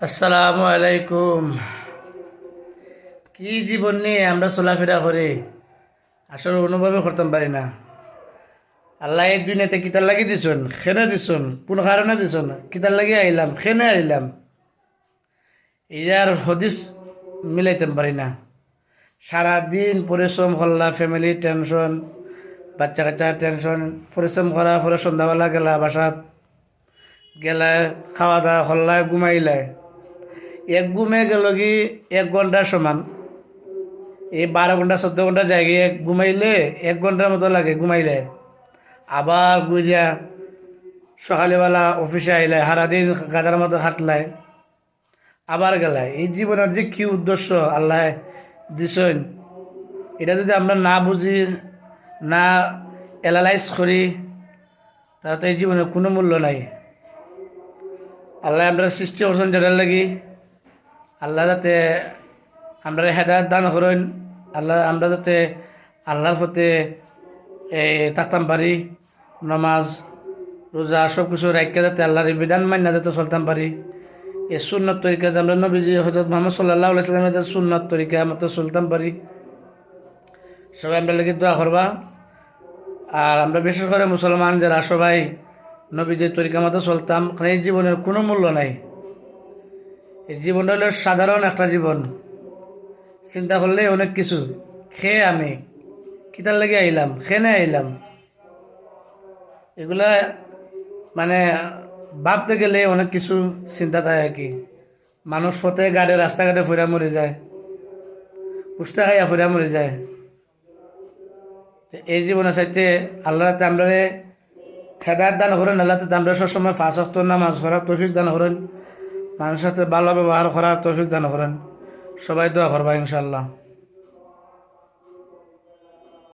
আসসালামু আলাইকুম। কি জীবন নিয়ে আমরা চলাফেরা করি আসলে অনুভবই করতাম পারি না। আল্লাহ এই দুনিয়াতে কিতার লাগি দিছুন, খেনে দিছুন, কোন কারণে দিছুন, কিতার লাগি আইলাম, খেনে আইলাম, ইয়ার হদিস মিলাইতাম পারি না। সারাদিন পরিশ্রম করলা, ফ্যামিলি টেনশন, বাচ্চা কাচ্চা টেনশন, পরিশ্রম করার পরে সন্ধ্যাবেলা গেলা বাসাত, গেলা খাওয়া দাওয়া করলা, ঘুমাইলাই। এক ঘুমে গেল কি 1 ঘন্টার সমান। এই 12 ঘন্টা 14 ঘন্টা জায়গায় ঘুমাইলে 1 ঘন্টার মতো লাগে ঘুমাইলে। আবার গুইয়া সকালবেলা অফিসে আইলে সারাদিন গাদার মতো হাঁটলায়, আবার গেলায়। এই জীবনের যে কি উদ্দেশ্য আল্লাহ দিছেন, এটা যদি আমরা না বুঝি, না অ্যানালাইজ করি, তাহলে তো এই জীবনের কোনো মূল্য নাই। আল্লাহ আমরা সৃষ্টি করছেন যেটার লাগি, আল্লাহ যাতে আমরা হেদায়ত দান করেন, আল্লাহ আমরা যাতে আল্লাহর প্রতি থাকতাম পারি, নমাজ রোজা সব কিছু রাখতে যাতে আল্লাহর এই বিধান মান্য যাতে চলতাম পারি। এই সুন্নত তরিকা যে আমরা নবীজি হজরত মোহাম্মদ সাল্লাল্লাহু আলাইহি সাল্লামের যে সুন্নত তরিকা মতো চলতাম পারি। সবাই আমরা লেগে দোয়া করবা। আর আমরা বিশেষ করে মুসলমান যারা সবাই নবীজির তরিকা মতো চলতাম, কারণ এই জীবনের কোনো মূল্য নাই। এই জীবনটা হলো সাধারণ একটা জীবন। চিন্তা করলে অনেক কিছু, খেয়ে আমি কিতার লেগে আইলাম, খেনে আইলাম, এগুলা মানে ভাবতে গেলে অনেক কিছু চিন্তা থাকে আর কি। মানুষ ফতে গাড়ি রাস্তাঘাটে ফুরা মরে যায়, পুষ্টা খাইয়া ফুরা মরে যায়। তো এই জীবনে চাইতে আল্লাহ আমরা হেদায়ত দান করেন, আল্লাহ আমরা সবসময় 5 ওয়াক্ত নামাজ পড়ার তৌফিক দান করেন, মানুষের সাথে ভালো ব্যবহার করার তৌফিক দান করেন। সবাই দোয়া করবা ইনশাল্লাহ।